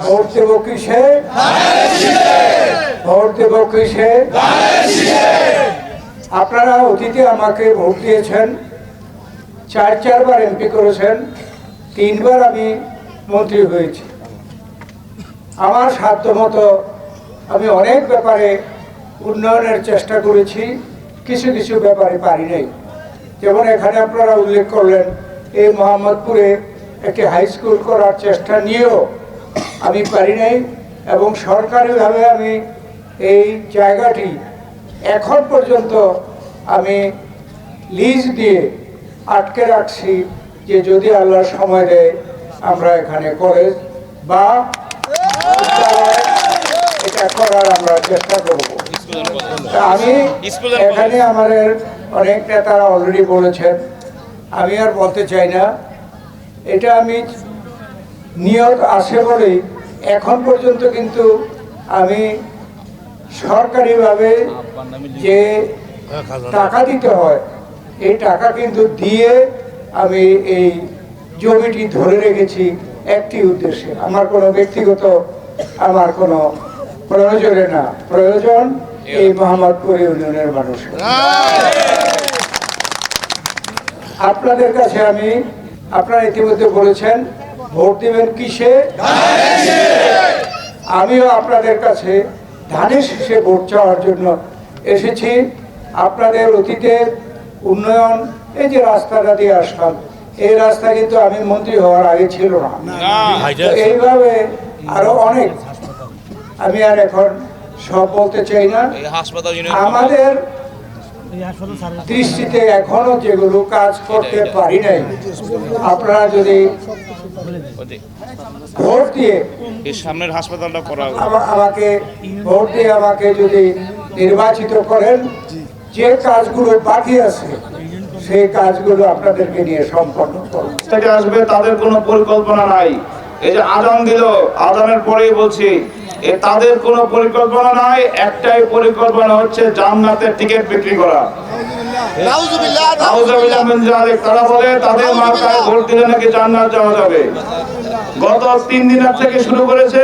Vote দেব কিসে? Vote দেব কিসে? আপনারা অতীতে আমাকে ভোট দিয়েছেন, চারবার এমপি করেছেন, 3বার আমি মন্ত্রী হয়েছি। আমার সাধ্যমতো আমি অনেক ব্যাপারে উন্নয়নের চেষ্টা করেছি, কিছু কিছু ব্যাপারে পারি নাই। যেমন এখানে আপনারা উল্লেখ করলেন, এই মোহাম্মদপুরে একটি হাই স্কুল করার চেষ্টা নিয়েও আমি পারি নাই, এবং সরকারিভাবে আমি এই জায়গাটি এখন পর্যন্ত আমি লিজ দিয়ে আটকে রাখছি, যে যদি আল্লাহ সময় দেয় আমরা এখানে কলেজ বা এটা করার আমরা চেষ্টা করব। আমি এখানে আমাদের অনেক নেতারা অলরেডি বলেছেন, আমি আর বলতে চাই না। এটা আমি নিয়ত আছে বলেই এখন পর্যন্ত কিন্তু আমি সরকারিভাবে যে টাকা দিতে হয় এই টাকা কিন্তু দিয়ে আমি এই জমিটি ধরে রেখেছি একটি উদ্দেশ্যে, আমার কোনো ব্যক্তিগত আমার কোনো প্রয়োজনে না, প্রয়োজন এই মোহাম্মদপুর ইউনিয়নের মানুষের। আপনাদের কাছে আমি, আপনারা ইতিমধ্যে বলেছেন ভোট দেবেন কিসে? আমিও আপনাদের কাছে ধানের শীষে ভোট চাওয়ার জন্য এসেছি। আপনাদের অতীতের উন্নয়ন, এই যে রাস্তাটা দিয়ে আসলাম, এই রাস্তা কিন্তু আমি মন্ত্রী হওয়ার আগে ছিল না। এইভাবে আরো অনেক, আমি আর এখন সব বলতে চাই না। আমাদের দৃষ্টিতে এখনো যেগুলো কাজ করতে পারি নাই, আপনারা যদি ভোট দিয়ে সামনের হাসপাতালটা করা আমাকে ভোট দিয়ে আমাকে যদি নির্বাচিত করেন, যে কাজগুলো বাকি আছে সেই কাজগুলো আপনাদেরকে নিয়ে সম্পন্ন করব। থেকে আসবে তাদের কোনো পরিকল্পনা নাই। এই যে আজান দিল, আজানের পরেই বলছি, তাদের কোনো পরিকল্পনা নাই। একটাই পরিকল্পনা হচ্ছে জান্নাতের টিকিট বিক্রি করা। তারা বলে তাদের মার্কায় ভোট দিলে নাকি জান্নাত যাওয়া যাবে। গত 3 দিন থেকে শুরু করেছে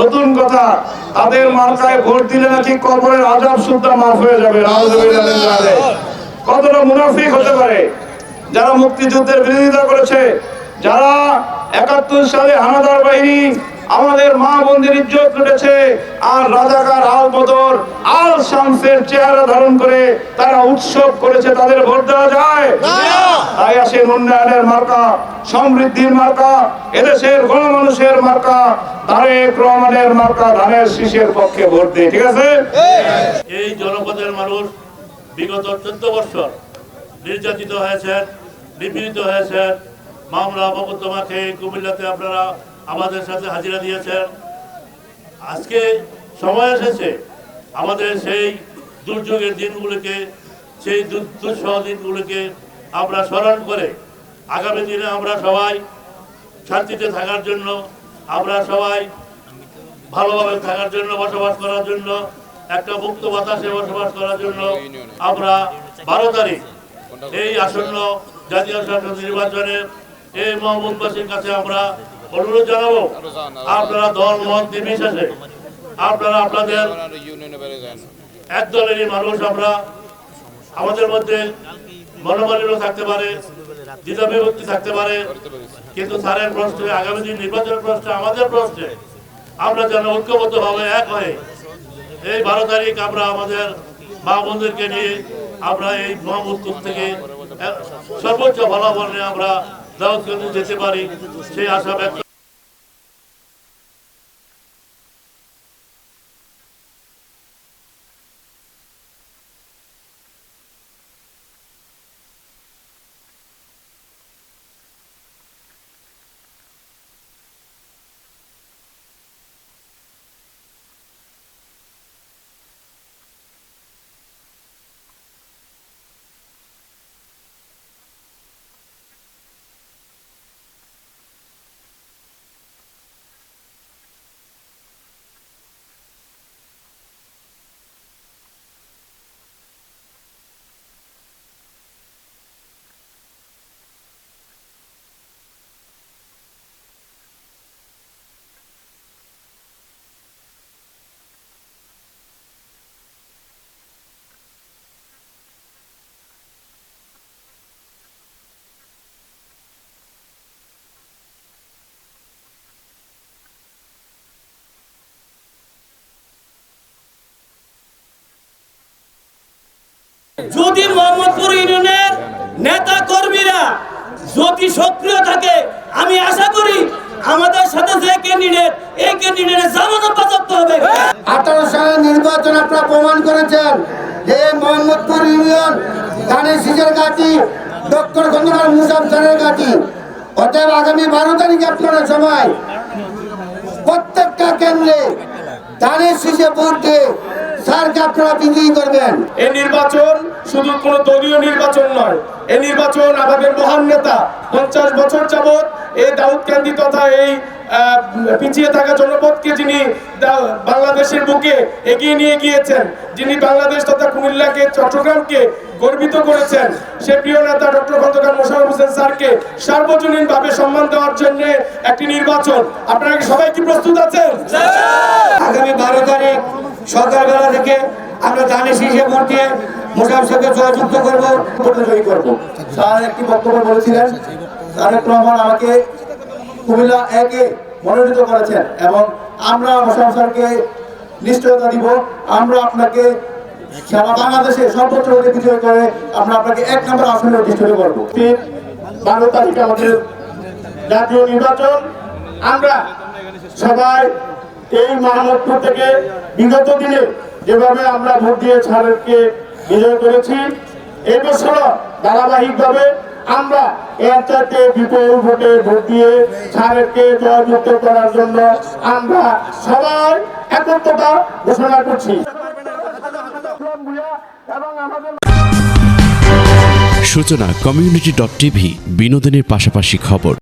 নতুন কথা, তাদের মার্কায় ভোট দিলে নাকি কবরের আযাব সুদ্ধা মাফ হয়ে যাবে। কতটা মুনাফিক হতে পারে যারা মুক্তিযুদ্ধের বিরোধিতা করেছে, যারা 71 সালে হানাদার বাহিনী আমাদের মা বোনদের ইজ্জত লুটেছে, আর রাজাকার আল বদর আল শামসের চেহারা ধারণ করে তারা উৎসব করেছে, তাদের ভোট দেওয়া যায়? তাই আসেন উন্নয়নের মার্কা, সমৃদ্ধির মার্কা, এদেশের গণমানুষের মার্কা, তারেক রহমানের মার্কা, ধানের শীষের পক্ষে ভোট দিই। ঠিক আছে? এই জনপদের মানুষ বিগত 14 বছর নির্যাতিত হয়েছেন, নিপীড়িত হয়েছেন। মামলা মোকদ্দমাকে কুমিল্লাতে আপনারা আমাদের সাথে হাজিরা দিয়েছেন। আজকে সময় এসেছে আমাদের সেই দুর্যোগের দিনগুলোকে, সেই দুঃসহ দিনগুলোকে আমরা স্মরণ করে আগামী দিনে আমরা সবাই শান্তিতে থাকার জন্য, আমরা সবাই ভালোভাবে থাকার জন্য, বসবাস করার জন্য, একটা মুক্ত বাতাসে বসবাস করার জন্য আমরা 12 তারিখ এই আসন্ন জাতীয় সংসদ নির্বাচনে এই মোহাম্মদবাসীর কাছে আমরা অনুরোধ জানাবো, আপনারা দল মত নির্বিশেষে আপনারা আপনাদের এক দলেরই মানুষ। আমরা আমাদের মধ্যে মনোমালিন্য থাকতে পারে, দ্বিধাবিভক্তি থাকতে পারে, কিন্তু স্যারের প্রশ্নে, আগামী দিন নির্বাচনের প্রশ্নে, আমাদের প্রশ্নে আমরা যেন ঐক্যবদ্ধভাবে এক হয়ে এই 12 তারিখ আমরা আমাদের মা বোনদেরকে নিয়ে আমরা এই মোহাম্মদপুর থেকে সর্বোচ্চ ফলাফল নিয়ে আমরা দাওয়াতগঞ্জ যেতে পারি, সেই আশা ব্যক্ত যদি মোহাম্মদপুর ইউনিয়নের নেতা কর্মীরা যদি সক্রিয় থাকে, আমি আশা করি আমাদের সাথে যে ক্যান্ডিডেট, এই ক্যান্ডিডেটের জামানত বাজেয়াপ্ত হবে। 18 সালের নির্বাচন আপনারা প্রমাণ করেছেন যে মোহাম্মদপুর ইউনিয়ন ধানের শীষের ঘাঁটি, ডক্টর খন্দকার মুসাফিরের ঘাঁটি। অতএব আগামী 12 তারিখে আপনারা সময় প্রত্যেকটা কেন্দ্রে ধানের শীষে ভোট দিয়ে স্যারকে আপনারা বিজয়ী করবেন। এই নির্বাচন শুধু কোনো দলীয় নির্বাচন নয়, এই নির্বাচন আমাদের মহান নেতা 50 বছর যাবৎ এই দাউদকান্দি তথা এই পিছিয়ে থাকা জনপদকে যিনি বাংলাদেশের বুকে এগিয়ে নিয়ে গিয়েছেন, যিনি বাংলাদেশ তথা কুমিল্লাকে, চট্টগ্রামকে গর্বিত করেছেন, সে প্রিয় নেতা ডক্টর খন্দকার মোশাররফ হোসেন স্যারকে সার্বজনীনভাবে সম্মান দেওয়ার জন্য একটি নির্বাচন। আপনারা সবাই কি প্রস্তুত আছেন? আগামী 12 তারিখ সকালবেলা থেকে আমরা ধানের শীষে ভোট দিয়ে মুসাফিরকে জয়যুক্ত করবো, জয়ী করবো। স্যার একটি বক্তব্য বলেছিলেন, তারেক রহমান আমাকে কুমিল্লা 1-এ মনোনীত করেছেন এবং আমরা মোশাররফ স্যারকে নিশ্চয়তা দিব, আমরা আপনাকে সারা বাংলাদেশে সর্বোচ্চ ভোটে বিজয় করে আমরা আপনাকে 1 নম্বর আসনে অধিষ্ঠিত করবো। 12 তারিখে আমাদের জাতীয় নির্বাচন। আমরা সবাই এই মোহাম্মদপুর থেকে বিগত দিনে যেভাবে আমরা ভোট দিয়ে স্যারকে বিজয় করেছি, এই বছর ধারাবাহিকভাবে আমরা এর চাইতে বিপুল ভোটে ভোট দিয়ে স্যারকে জয়যুক্ত করার জন্য আমরা সবাই একত্রতা ঘোষণা করছি। সূচনা community.tv বিনোদনের পাশাপাশি খবর।